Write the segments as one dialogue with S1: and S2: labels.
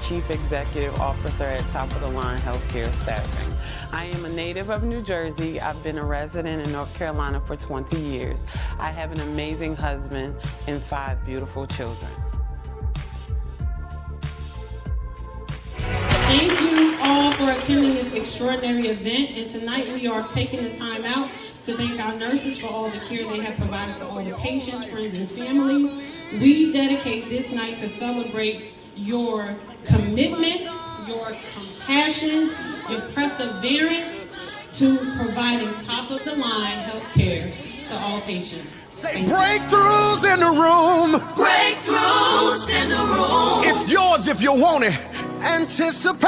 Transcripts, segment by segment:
S1: Chief Executive Officer at Top of the Line Healthcare Staffing. I am a native of New Jersey. I've been a resident in North Carolina for 20 years. I have an amazing husband and 5 beautiful children.
S2: Thank you all for attending this extraordinary event, and tonight we are taking the time out to thank our nurses for all the care they have provided to all the patients, friends, and families. We dedicate this night to celebrate your commitment, your compassion, your perseverance to providing top-of-the-line health care to all patients.
S3: Say breakthroughs in the room.
S4: Breakthroughs in the room.
S3: It's yours if you want it. Anticipating.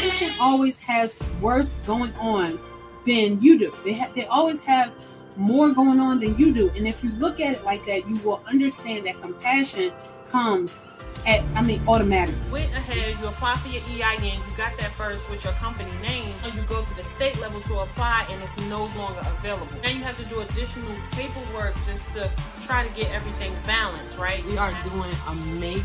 S5: Patient always has worse going on than you do. They always have more going on than you do. And if you look at it like that, you will understand that compassion comes automatically.
S2: Went ahead, you apply for your EIN, you got that first with your company name, and you go to the state level to apply, and it's no longer available. Now you have to do additional paperwork just to try to get everything balanced, right? We are doing a Make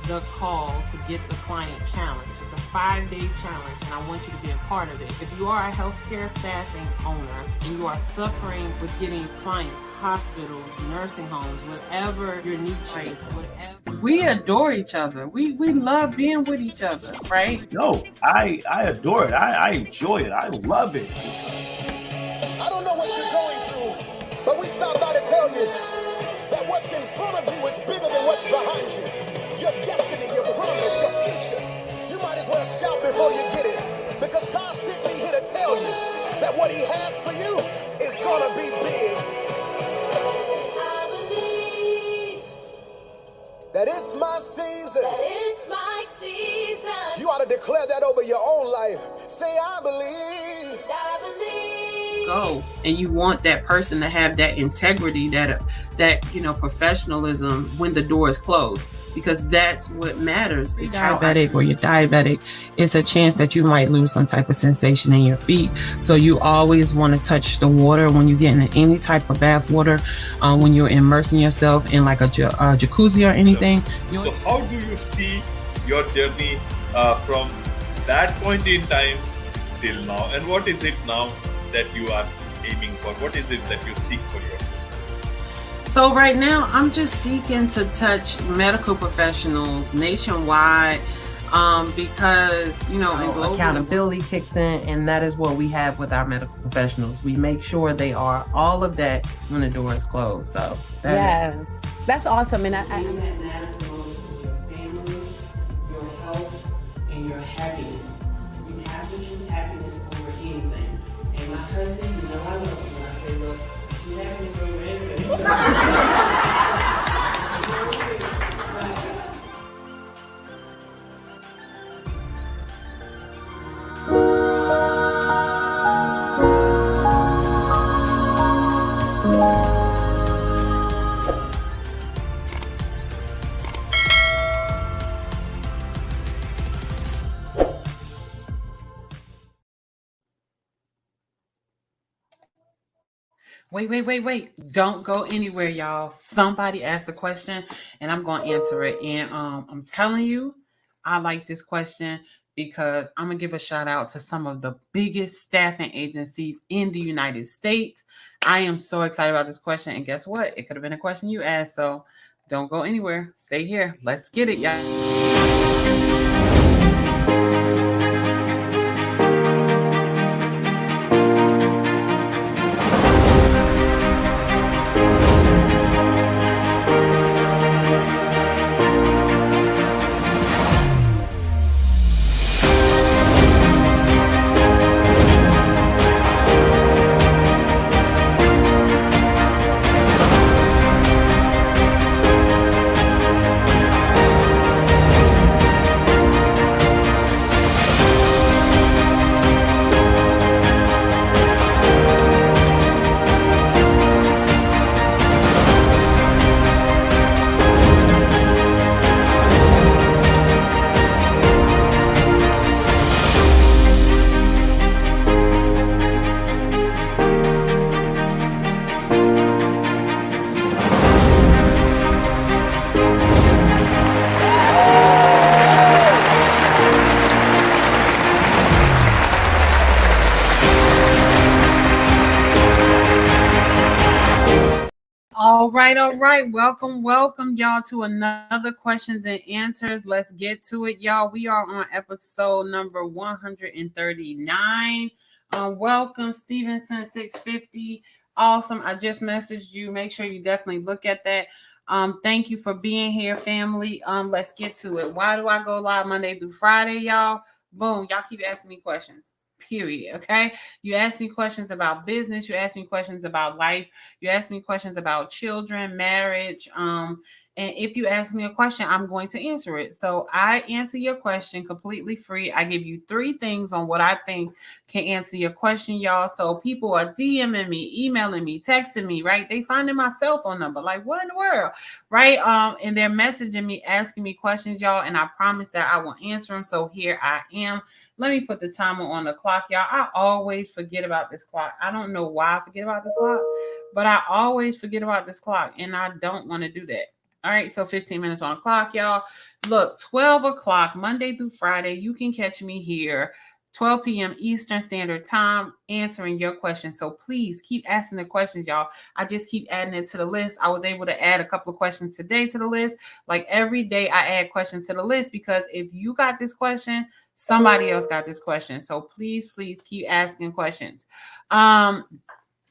S2: the Call to Get the Client Challenge. It's a 5-day challenge, and I want you to be a part of it. If you are a healthcare staffing owner and you are suffering with getting clients, hospitals, nursing homes, whatever your niche is, whatever.
S1: We adore each other. We love being with each other, right?
S6: No, I adore it. I enjoy it. I love it.
S3: I don't know what you're going through, but we stopped by to tell you that what's in front of you is bigger than what's behind you. Your destiny, your promise, your future. You might as well shout before you get it, because God sent me here to tell you that what he has for you is gonna be big. That it's my season.
S4: That it's my season.
S3: You ought to declare that over your own life. Say, I believe.
S4: I believe.
S2: Go, and you want that person to have that integrity, that professionalism when the door is closed, because that's what matters.
S7: If you're diabetic or you're diabetic, it's a chance that you might lose some type of sensation in your feet. So you always want to touch the water when you get in any type of bath water, when you're immersing yourself in like a jacuzzi or anything.
S8: So how do you see your journey from that point in time till now? And what is it now that you are aiming for? What is it that you seek for yourself?
S2: So right now, I'm just seeking to touch medical professionals nationwide, because, in global
S7: Accountability kicks in, and that is what we have with our medical professionals. We make sure they are all of that when the door is closed. So
S5: That's awesome. And
S2: that matters most is your family, your health, and your happiness. You have to choose happiness over anything. And my husband, I love him. When I say, look, you happiness over anything. Wait. Don't go anywhere, y'all. Somebody asked a question, and I'm going to answer it. And I'm telling you, I like this question because I'm going to give a shout out to some of the biggest staffing agencies in the United States. I am so excited about this question. And guess what? It could have been a question you asked. So don't go anywhere. Stay here. Let's get it, y'all.
S5: All right. Welcome, y'all, to another questions and answers. Let's get to it, y'all. We are on episode number 139. Welcome, Stevenson 650. Awesome. I just messaged you. Make sure you definitely look at that. Thank you for being here, family. Let's get to it. Why do I go live Monday through Friday, y'all? Boom. Y'all keep asking me questions. Period. Okay. You ask me questions about business. You ask me questions about life. You ask me questions about children, marriage. And if you ask me a question, I'm going to answer it. So I answer your question completely free. I give you 3 things on what I think can answer your question, y'all. So people are DMing me, emailing me, texting me, right? They finding my cell phone number. Like, what in the world? Right. And they're messaging me, asking me questions, y'all. And I promise that I will answer them. So here I am. Let me put the timer on the clock, y'all. I always forget about this clock. I don't know why I forget about this clock, but I always forget about this clock, and I don't want to do that. All right, so 15 minutes on the clock, y'all. Look, 12 o'clock, Monday through Friday, you can catch me here, 12 p.m. Eastern Standard Time, answering your questions. So please keep asking the questions, y'all. I just keep adding it to the list. I was able to add a couple of questions today to the list. Like every day I add questions to the list, because if you got this question, somebody else got this question. So please keep asking questions. And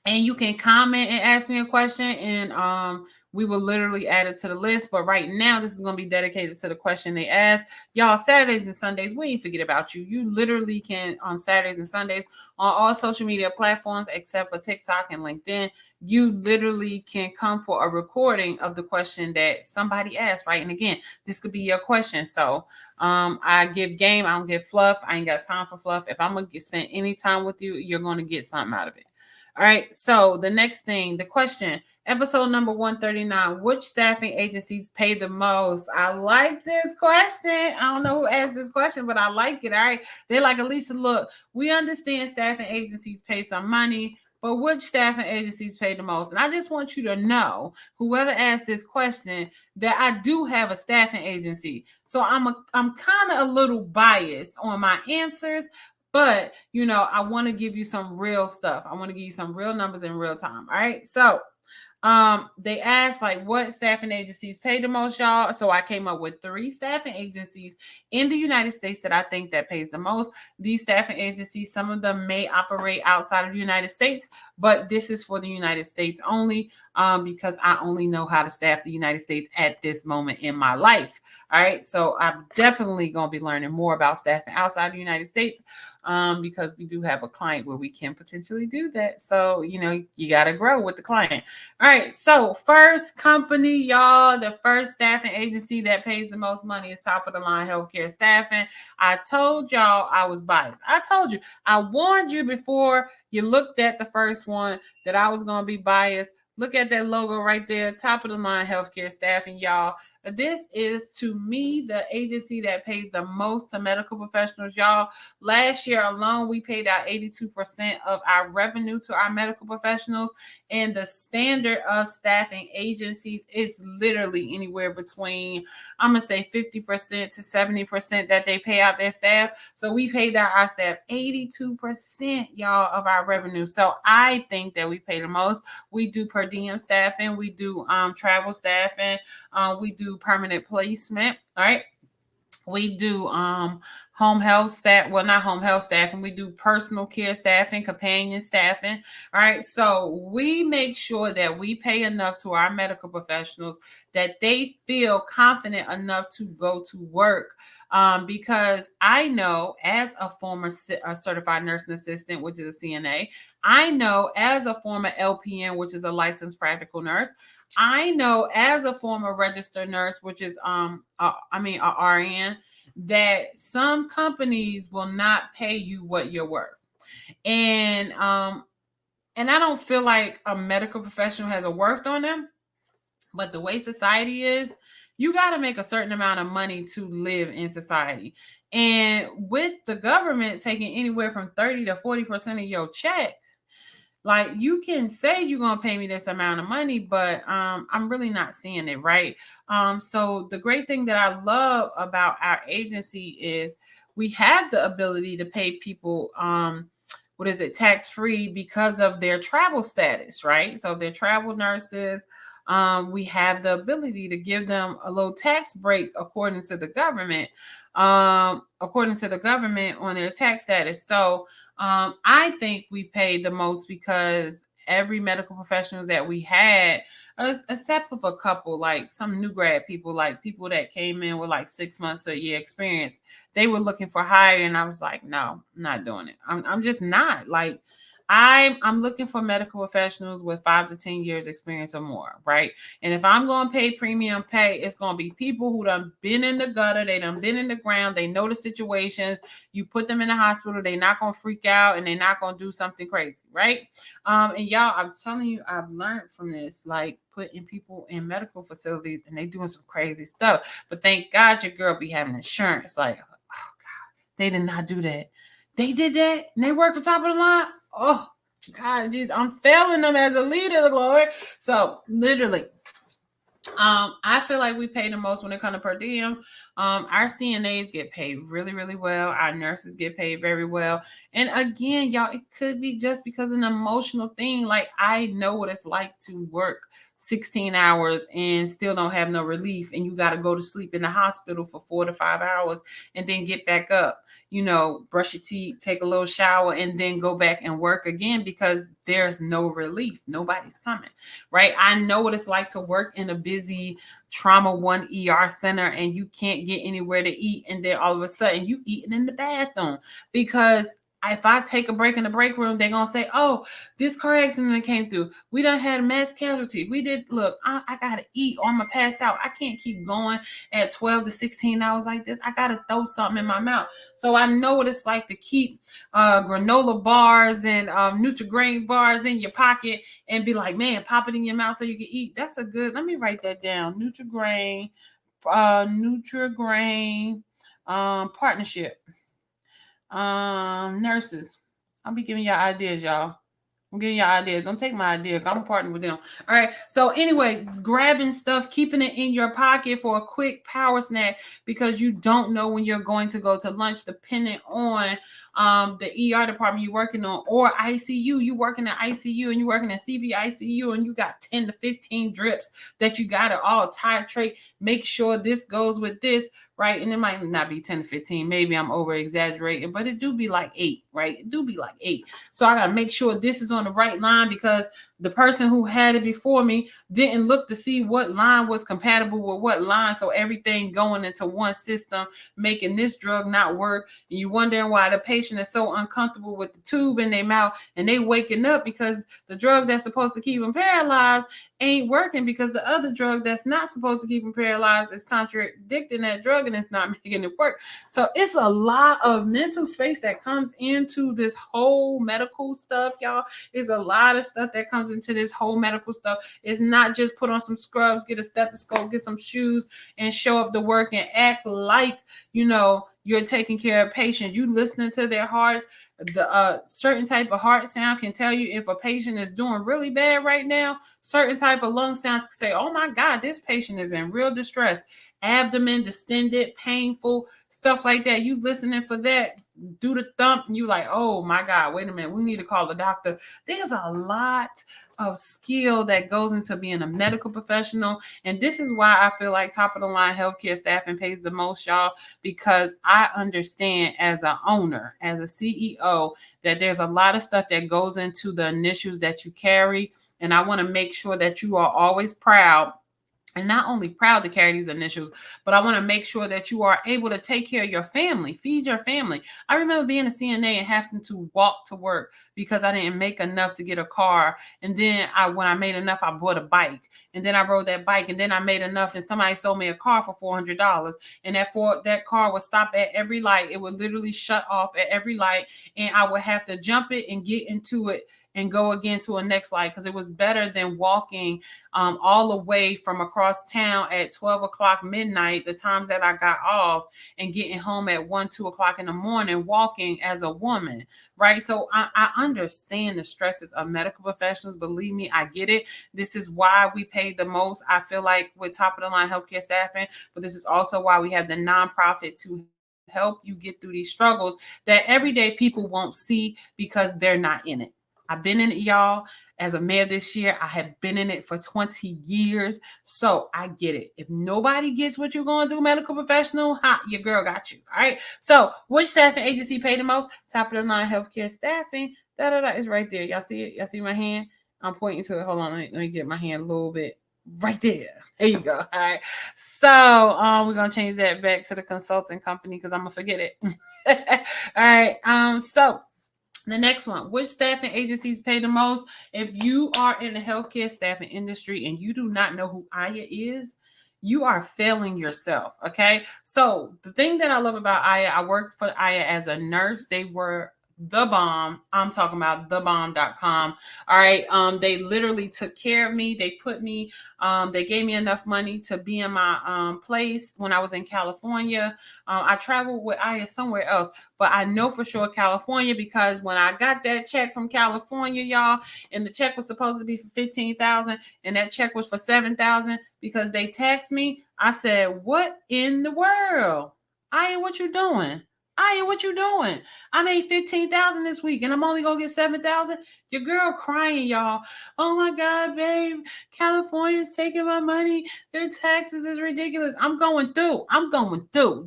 S5: you can comment and ask me a question, and we will literally add it to the list. But right now, this is going to be dedicated to the question they asked. Y'all, Saturdays and Sundays, we ain't forget about you. You literally can, on Saturdays and Sundays, on all social media platforms except for TikTok and LinkedIn, you literally can come for a recording of the question that somebody asked, right? And again, this could be your question. So I give game. I don't give fluff. I ain't got time for fluff. If I'm going to spend any time with you, you're going to get something out of it. All right. So the next thing, the question, episode number 139, which staffing agencies pay the most? I like this question. I don't know who asked this question, but I like it. All right. They're like, Elisa, look, we understand staffing agencies pay some money, but which staffing agencies pay the most? And I just want you to know, whoever asked this question, that I do have a staffing agency. So I'm kind of a little biased on my answers. But, you know, I want to give you some real stuff. I want to give you some real numbers in real time. All right. So they asked, like, what staffing agencies pay the most, y'all. So I came up with 3 staffing agencies in the United States that I think that pays the most. These staffing agencies, some of them may operate outside of the United States, but this is for the United States only, because I only know how to staff the United States at this moment in my life. All right. So I'm definitely going to be learning more about staffing outside the United States, because we do have a client where we can potentially do that. So, you know, you got to grow with the client. All right. So first company, y'all, the first staffing agency that pays the most money is Top of the Line Healthcare Staffing. I told y'all I was biased. I told you, I warned you before you looked at the first one that I was going to be biased. Look at that logo right there, Top of the Line Healthcare Staffing, y'all. This is, to me, the agency that pays the most to medical professionals, y'all. Last year alone, we paid out 82% of our revenue to our medical professionals. And the standard of staffing agencies is literally anywhere between, I'm going to say 50% to 70% that they pay out their staff. So we paid out our staff 82%, y'all, of our revenue. So I think that we pay the most. We do per diem staffing. We do travel staffing. We do permanent placement. All right. We do home health staff. Well, not home health staffing. We do personal care staffing, companion staffing. All right. So we make sure that we pay enough to our medical professionals that they feel confident enough to go to work. Because I know, as a former certified nursing assistant, which is a CNA, I know as a former LPN, which is a licensed practical nurse, I know as a former registered nurse, which is a RN, that some companies will not pay you what you're worth. And I don't feel like a medical professional has a worth on them, but the way society is, you got to make a certain amount of money to live in society. And with the government taking anywhere from 30 to 40% of your check, like, you can say you're going to pay me this amount of money, but I'm really not seeing it, right? So the great thing that I love about our agency is we have the ability to pay people, tax-free because of their travel status, right? So if they're travel nurses, we have the ability to give them a little tax break according to the government on their tax status. So I think we paid the most because every medical professional that we had, except for a couple, like some new grad people, like people that came in with like 6 months to a year experience, they were looking for hire, and I was like, no, I'm not doing it. I'm just not. Like, I'm looking for medical professionals with 5 to 10 years experience or more, right? And if I'm going to pay premium pay, it's going to be people who done been in the gutter, they done been in the ground, they know the situations. You put them in the hospital, they're not going to freak out and they're not going to do something crazy, right? And y'all, I'm telling you, I've learned from this, like putting people in medical facilities and they doing some crazy stuff. But thank God your girl be having insurance. Like, oh God, they did not do that. They did that and they work for top of the line. Oh God, geez, I'm failing them as a leader, Lord. So literally, I feel like we pay the most when it comes to per diem. Our CNAs get paid really, really well. Our nurses get paid very well. And again, y'all, it could be just because of an emotional thing. Like, I know what it's like to work 16 hours and still don't have no relief, and you got to go to sleep in the hospital for 4 to 5 hours and then get back up, brush your teeth, take a little shower, and then go back and work again because there's no relief. Nobody's coming, right? I know what it's like to work in a busy trauma 1 ER center and you can't get anywhere to eat, and then all of a sudden you eating in the bathroom because if I take a break in the break room, they're going to say, oh, this car accident that came through, we done had a mass casualty. We did, look, I got to eat or I'm going to pass out. I can't keep going at 12 to 16 hours like this. I got to throw something in my mouth. So I know what it's like to keep granola bars and Nutri-Grain bars in your pocket and be like, man, pop it in your mouth so you can eat. That's a good, let me write that down. Nutri-Grain partnership. Nurses, I'll be giving y'all ideas, y'all. I'm giving y'all ideas. Don't take my ideas. I'm partnering with them. All right. So anyway, grabbing stuff, keeping it in your pocket for a quick power snack because you don't know when you're going to go to lunch, depending on the ER department you're working on, or ICU. You working at ICU and you working at CVICU and you got 10 to 15 drips that you got to all titrate. Make sure this goes with this. Right. And it might not be 10 to 15. Maybe I'm over exaggerating, but it do be like 8, right? It do be like 8. So I got to make sure this is on the right line because the person who had it before me didn't look to see what line was compatible with what line. So everything going into one system, making this drug not work. And you wondering why the patient is so uncomfortable with the tube in their mouth and they waking up because the drug that's supposed to keep them paralyzed ain't working because the other drug that's not supposed to keep them paralyzed is contradicting that drug and it's not making it work. So it's a lot of mental space that comes into this whole medical stuff, y'all. There's a lot of stuff that comes into this whole medical stuff. It's not just put on some scrubs, get a stethoscope, get some shoes, and show up to work and act like, you're taking care of patients. You listening to their hearts. The certain type of heart sound can tell you if a patient is doing really bad right now. Certain type of lung sounds can say, oh my God, this patient is in real distress. Abdomen distended, painful, stuff like that. You listening for that, do the thump, and you like, oh my God, wait a minute, we need to call the doctor. There's a lot of skill that goes into being a medical professional. And this is why I feel like top of the line healthcare staffing pays the most, y'all, because I understand as an owner, as a CEO, that there's a lot of stuff that goes into the initials that you carry. And I want to make sure that you are always proud. And not only proud to carry these initials, but I want to make sure that you are able to take care of your family, feed your family. I remember being a CNA and having to walk to work because I didn't make enough to get a car. And then when I made enough, I bought a bike. And then I rode that bike. And then I made enough and somebody sold me a car for $400. And that car would stop at every light. It would literally shut off at every light. And I would have to jump it and get into it and go again to a next light because it was better than walking all the way from across town at 12 o'clock midnight, the times that I got off, and getting home at 1, 2 o'clock in the morning, walking as a woman, right? So I understand the stresses of medical professionals. Believe me, I get it. This is why we pay the most, I feel like, with top of the line healthcare staffing, but this is also why we have the nonprofit to help you get through these struggles that everyday people won't see because they're not in it. I've been in it, y'all. as a mayor this year. I have been in it for 20 years, so I get it. If nobody gets what you're going to do, medical professional, your girl got you. All right. So which staffing agency pay the most? Top of the line healthcare staffing. Is right there. Y'all see it? Y'all see my hand? I'm pointing to it. Hold on. Let me get my hand a little bit right there. There you go. All right. So we're gonna change that back to the consulting company because I'm gonna forget it. All right. So the next one, which staffing agencies pay the most? If you are in the healthcare staffing industry and you do not know who Aya is, you are failing yourself. Okay. So the thing that I love about Aya, I worked for Aya as a nurse. They were the bomb. I'm talking about thebomb.com. All right. They literally took care of me. They put me, they gave me enough money to be in my place when I was in California. I traveled with Aya somewhere else, but I know for sure California because when I got that check from California, y'all, and the check was supposed to be for $15,000 and that check was for $7,000 because they taxed me. I said, what in the world? Aya, what you doing? Aya, what you doing? I made $15,000 this week and I'm only gonna get $7,000. Your girl crying, y'all. Oh my God, babe, California's taking my money. Their taxes is ridiculous. I'm going through.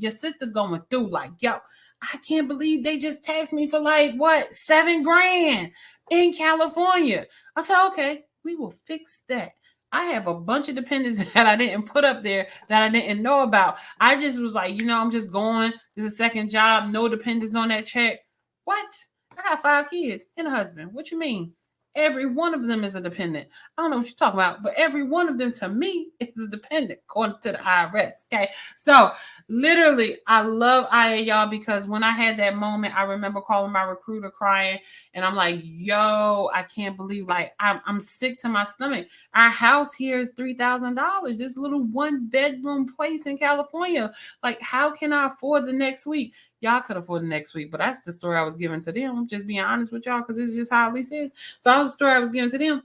S5: Your sister going through. Like, yo, I can't believe they just taxed me for like what, $7,000 in California. I said, okay, we will fix that. I have a bunch of dependents that I didn't put up there that I didn't know about. I just was like, I'm just going. There's a second job, no dependents on that check. What? I got 5 kids and a husband. What you mean? Every one of them is a dependent. I don't know what you're talking about, but every one of them to me is a dependent according to the IRS. Okay. So literally, I love Aya, y'all, because when I had that moment, I remember calling my recruiter crying and I'm like, yo, I can't believe, like, I'm sick to my stomach. Our house here is $3,000. This little 1-bedroom place in California. Like, how can I afford the next week? Y'all could afford the next week, but that's the story I was giving to them. I'm just being honest with y'all because it's just how Lisa is. So that was the story I was giving to them.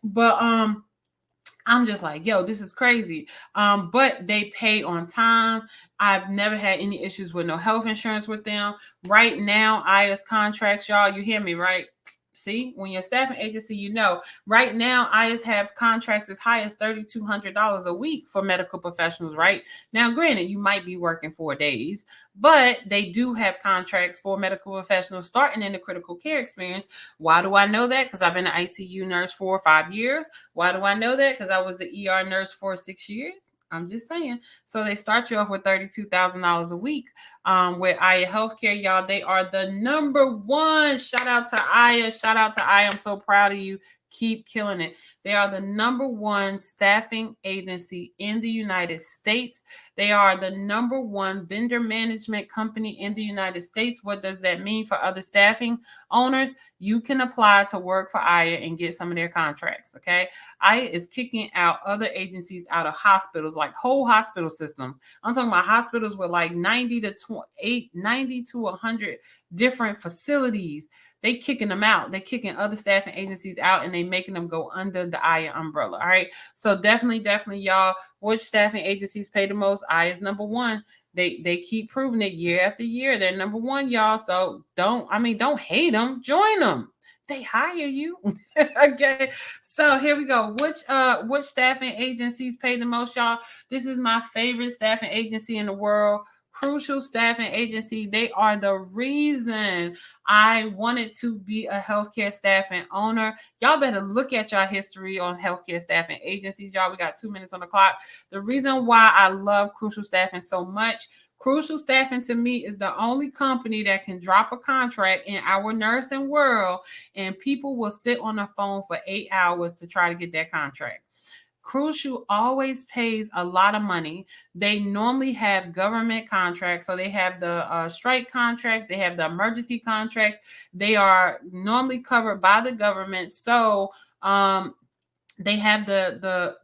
S5: But I'm just like, yo, this is crazy. But they pay on time. I've never had any issues with no health insurance with them. Right now, Aya's contracts, y'all, you hear me, right? See, when you're a staffing agency, right now, Aya's have contracts as high as $3,200 a week for medical professionals, right? Now, granted, you might be working 4 days, but they do have contracts for medical professionals starting in the critical care experience. Why do I know that? Because I've been an ICU nurse for 5 years. Why do I know that? Because I was the ER nurse for 6 years. I'm just saying. So they start you off with $32,000 a week. With Aya Healthcare, y'all, they are the number one. Shout out to Aya. Shout out to Aya. I'm so proud of you. Keep killing it. They are the number one staffing agency in the United States. They are the number one vendor management company in the United States. What does that mean for other staffing owners? You can apply to work for Aya and get some of their contracts, okay? Aya is kicking out other agencies out of hospitals, like whole hospital system. I'm talking about hospitals with like 90 to 100 different facilities. They kicking them out. They kicking other staffing agencies out and they making them go under the Aya umbrella. All right. So definitely, y'all, which staffing agencies pay the most? Aya is number one. They keep proving it year after year. They're number one, y'all. So don't hate them. Join them. They hire you. Okay. So here we go. Which staffing agencies pay the most, y'all? This is my favorite staffing agency in the world. Crucial Staffing Agency. They are the reason I wanted to be a healthcare staffing owner. Y'all better look at y'all history on healthcare staffing agencies. Y'all, we got 2 minutes on the clock. The reason why I love Crucial Staffing so much, Crucial Staffing to me is the only company that can drop a contract in our nursing world and people will sit on the phone for 8 hours to try to get that contract. Crucial always pays a lot of money. They normally have government contracts. So they have the strike contracts. They have the emergency contracts. They are normally covered by the government. So they have the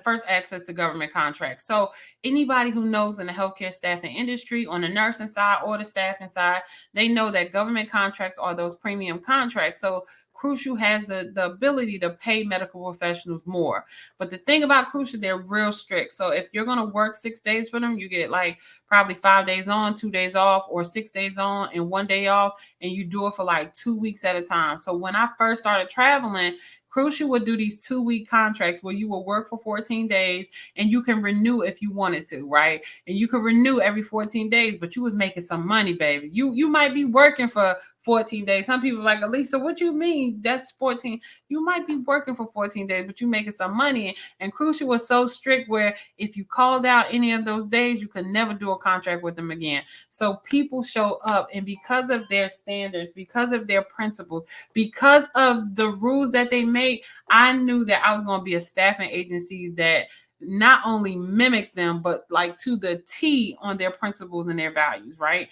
S5: first access to government contracts. So anybody who knows in the healthcare staffing industry, on the nursing side or the staffing side, they know that government contracts are those premium contracts. So Crucial has the ability to pay medical professionals more. But the thing about Crucial, they're real strict. So if you're going to work 6 days for them, you get like probably 5 days on, 2 days off, or 6 days on and 1 day off. And you do it for like 2 weeks at a time. So when I first started traveling, Crucial would do these 2-week contracts where you will work for 14 days and you can renew if you wanted to, right? And you can renew every 14 days, but you was making some money, baby. You might be working for 14 days. Some people are like, Elisa, what you mean? That's 14. You might be working for 14 days, but you making some money. And Crucial was so strict where if you called out any of those days, you could never do a contract with them again. So people show up, and because of their standards, because of their principles, because of the rules that they make, I knew that I was going to be a staffing agency that not only mimic them, but like to the T on their principles and their values, right?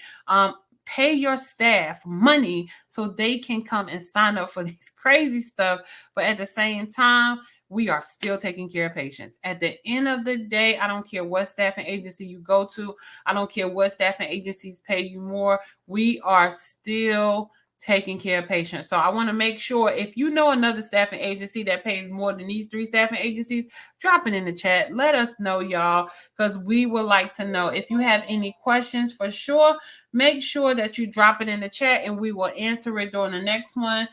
S5: Pay your staff money so they can come and sign up for these crazy stuff. But at the same time, we are still taking care of patients. At the end of the day, I don't care what staffing agency you go to. I don't care what staffing agencies pay you more. We are still taking care of patients. So I want to make sure if you know another staffing agency that pays more than these 3 staffing agencies, drop it in the chat. Let us know, y'all, because we would like to know. If you have any questions, for sure, make sure that you drop it in the chat and we will answer it during the next one.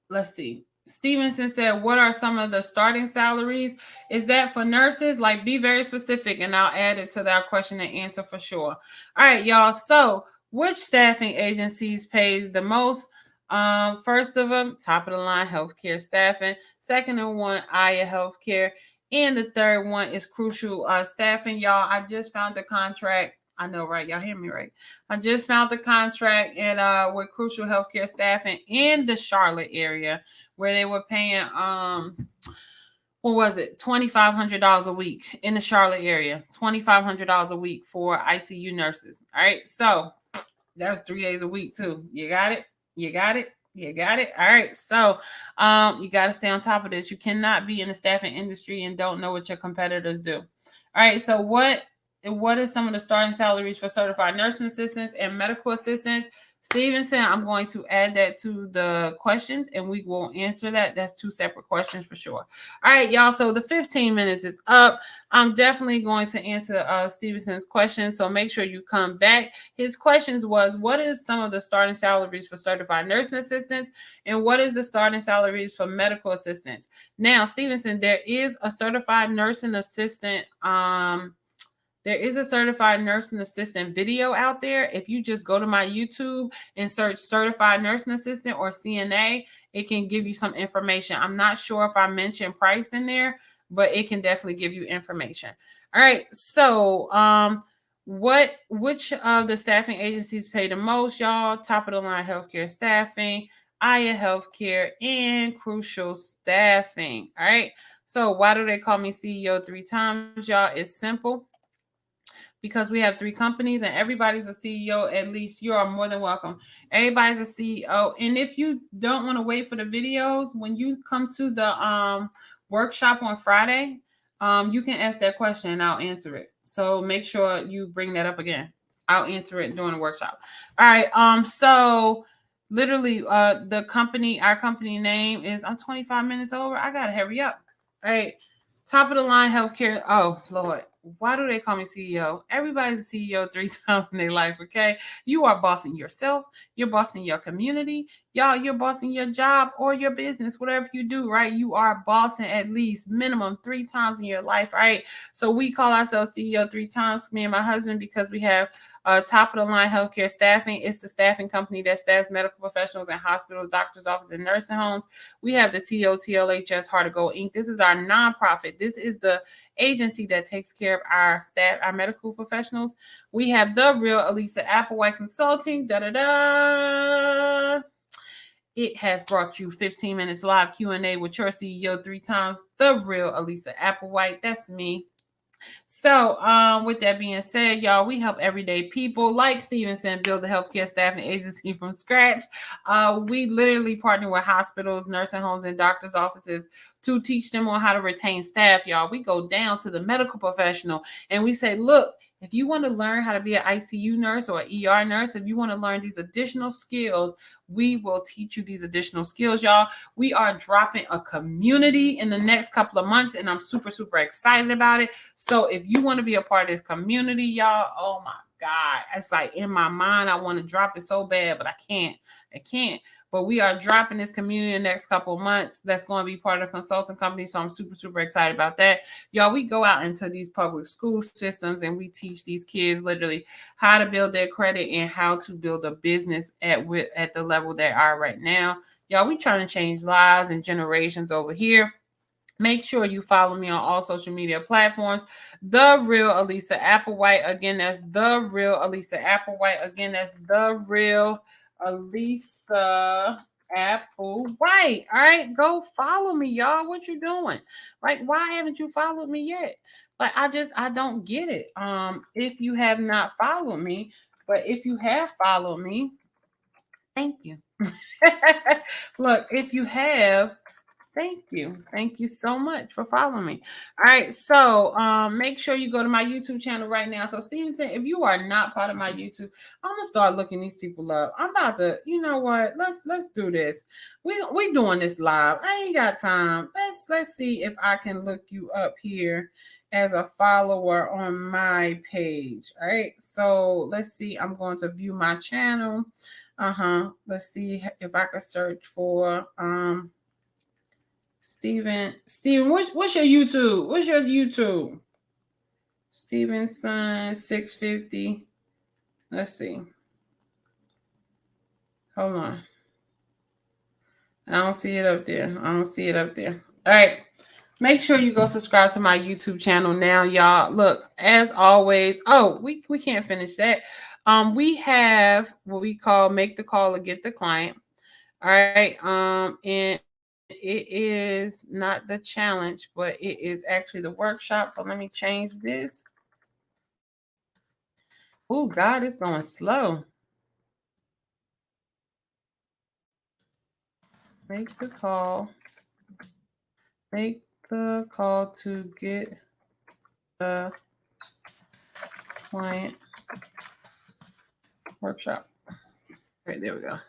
S5: Let's see. Stevenson said, what are some of the starting salaries? Is that for nurses? Like, be very specific and I'll add it to that question and answer for sure. All right, y'all. So which staffing agencies pay the most? First of them, top of the line, healthcare staffing. Second one, Aya Healthcare. And the third one is Crucial Staffing. Y'all, I just found the contract. I know, right? Y'all hear me, right? I just found the contract and with Crucial Healthcare Staffing in the Charlotte area where they were paying what was it? $2,500 a week in the Charlotte area. $2,500 a week for ICU nurses. All right. So that's 3 days a week too. You got it? You got it? You got it? All right. So you got to stay on top of this. You cannot be in the staffing industry and don't know what your competitors do. All right. So what is some of the starting salaries for certified nursing assistants and medical assistants? Stevenson, I'm going to add that to the questions and we will answer that. That's 2 separate questions for sure. All right, y'all. So the 15 minutes is up. I'm definitely going to answer Stevenson's questions. So make sure you come back. His questions was, what is some of the starting salaries for certified nursing assistants? And what is the starting salaries for medical assistants? Now, Stevenson, there is a certified nursing assistant There is a certified nursing assistant video out there. If you just go to my YouTube and search certified nursing assistant or CNA, it can give you some information. I'm not sure if I mentioned price in there, but it can definitely give you information. All right. So, which of the staffing agencies pay the most, y'all? Top of the line healthcare staffing, Aya Healthcare, and Crucial Staffing. All right. So why do they call me CEO 3 times, y'all? It's simple. Because we have 3 companies and everybody's a CEO, at least you are more than welcome. Everybody's a CEO. And if you don't want to wait for the videos, when you come to the workshop on Friday, you can ask that question and I'll answer it. So make sure you bring that up again. I'll answer it during the workshop. All right. So literally our company name is, I'm 25 minutes over. I got to hurry up. All right. Top of the line healthcare. Oh, Lord. Why do they call me CEO? Everybody's a CEO 3 times in their life, okay? You are bossing yourself. You're bossing your community. Y'all, you're bossing your job or your business, whatever you do, right? You are bossing at least minimum 3 times in your life, right? So we call ourselves CEO 3 times, me and my husband, because we have top of the line healthcare staffing. It's the staffing company that staffs medical professionals in hospitals, doctors' offices, and nursing homes. We have the TOTLHS Heart to Go Inc. This is our nonprofit. This is the agency that takes care of our staff, our medical professionals. We have the real Elisa Applewhite Consulting. It has brought you 15 minutes live Q&A with your CEO 3 times, the real Elisa Applewhite. That's me. So with that being said, y'all, we help everyday people like Stevenson build a healthcare staffing agency from scratch. We literally partner with hospitals, nursing homes, and doctors' offices to teach them on how to retain staff, y'all. We go down to the medical professional and we say, look, If you want to learn how to be an ICU nurse or an ER nurse, if you want to learn these additional skills, we will teach you these additional skills, y'all. We are dropping a community in the next couple of months, and I'm super, super excited about it. So if you want to be a part of this community, y'all, oh my God, it's like in my mind, I want to drop it so bad, but I can't. But we are dropping this community in the next couple of months. That's going to be part of the consulting company. So I'm super, super excited about that. Y'all, we go out into these public school systems and we teach these kids literally how to build their credit and how to build a business at the level they are right now. Y'all, we trying to change lives and generations over here. Make sure you follow me on all social media platforms. The Real Elisa Applewhite. Again, that's The Real Elisa Applewhite. Again, that's The Real Elisa Applewhite. All right, go follow me, y'all. What you doing? Like, why haven't you followed me yet? Like, I don't get it. If you have not followed me, but if you have followed me, thank you. Look, if you have, thank you. Thank you so much for following me. All right. So make sure you go to my YouTube channel right now. So Stevenson, if you are not part of my YouTube, I'm gonna start looking these people up. I'm about to, you know what? Let's do this. We doing this live. I ain't got time. Let's see if I can look you up here as a follower on my page. All right. So let's see. I'm going to view my channel. Let's see if I can search for Steven, what's your YouTube? What's your YouTube? Stevenson 650. Let's see. Hold on. I don't see it up there. All right. Make sure you go subscribe to my YouTube channel now, y'all. Look, as always. Oh, we can't finish that. We have what we call make the call or get the client. All right. And it is not the challenge, but it is actually the workshop. So let me change this. Oh, God, it's going slow. Make the call. Make the call to get the client workshop. All right, there we go.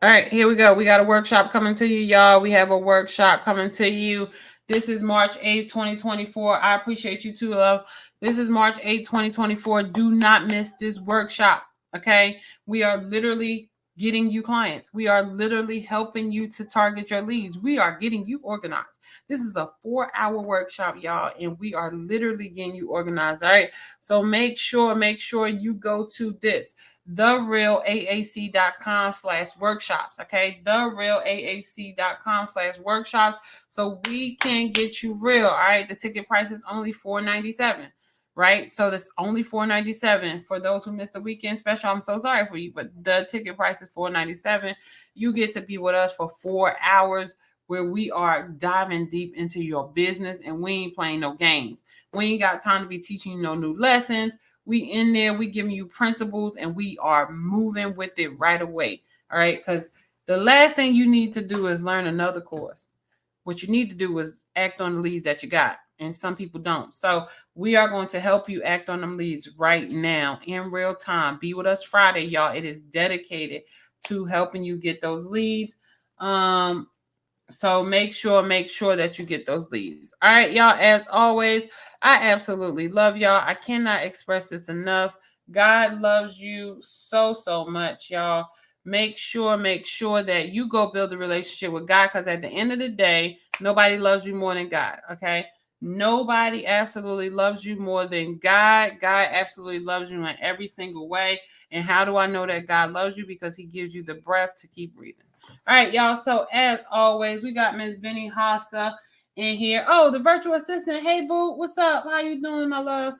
S5: All right, here we go. We got a workshop coming to you, y'all. We have a workshop coming to you. This is March 8th, 2024. I appreciate you too, love. This is March 8th, 2024. Do not miss this workshop, okay? We are literally getting you clients. We are literally helping you to target your leads. We are getting you organized. This is a 4-hour workshop, y'all, and we are literally getting you organized, all right? So make sure you go to this. therealaac.com/workshops. Okay. therealaac.com/workshops. So we can get you real. All right. The ticket price is only $497. Right. So that's only $497 for those who missed the weekend special. I'm so sorry for you, but the ticket price is $497. You get to be with us for 4 hours where we are diving deep into your business and we ain't playing no games. We ain't got time to be teaching you no new lessons. We in there, we giving you principles and we are moving with it right away. All right. Because the last thing you need to do is learn another course. What you need to do is act on the leads that you got. And some people don't. So we are going to help you act on them leads right now in real time. Be with us Friday, y'all. It is dedicated to helping you get those leads. So make sure that you get those leads. All right, y'all. As always, I absolutely love y'all. I cannot express this enough. God loves you so, so much, y'all. Make sure that you go build a relationship with God, because at the end of the day, nobody loves you more than God, okay? Nobody absolutely loves you more than God. God absolutely loves you in every single way. And how do I know that God loves you? Because he gives you the breath to keep breathing. All right, y'all. So as always, we got Miss Benny Hassa in here. Oh, the virtual assistant. Hey, boo, what's up? How you doing, my love?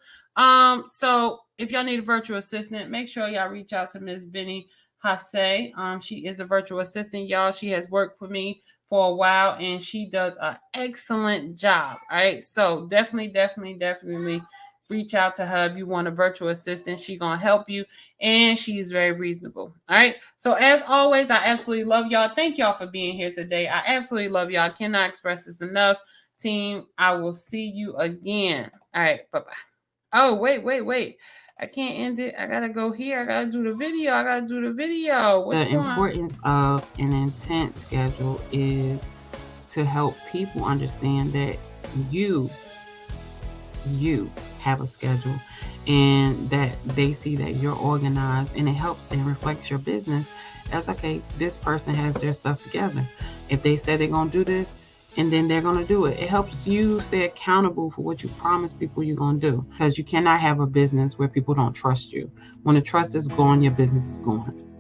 S5: So if y'all need a virtual assistant, make sure y'all reach out to Miss Benny Hassa. She is a virtual assistant, y'all. She has worked for me for a while, and she does an excellent job. All right, so definitely reach out to her if you want a virtual assistant. She's gonna help you, and she's very reasonable. All right. So as always, I absolutely love y'all. Thank y'all for being here today. I absolutely love y'all. I cannot express this enough, team. I will see you again. All right. Bye-bye.
S7: Oh, wait. I can't end it. I gotta go here. I gotta do the video. The importance of an intent schedule is to help people understand that you have a schedule and that they see that you're organized, and it helps and reflects your business as, okay, this person has their stuff together. If they say they're going to do this, and then they're going to do it. It helps you stay accountable for what you promise people you're going to do, because you cannot have a business where people don't trust you. When the trust is gone, your business is gone.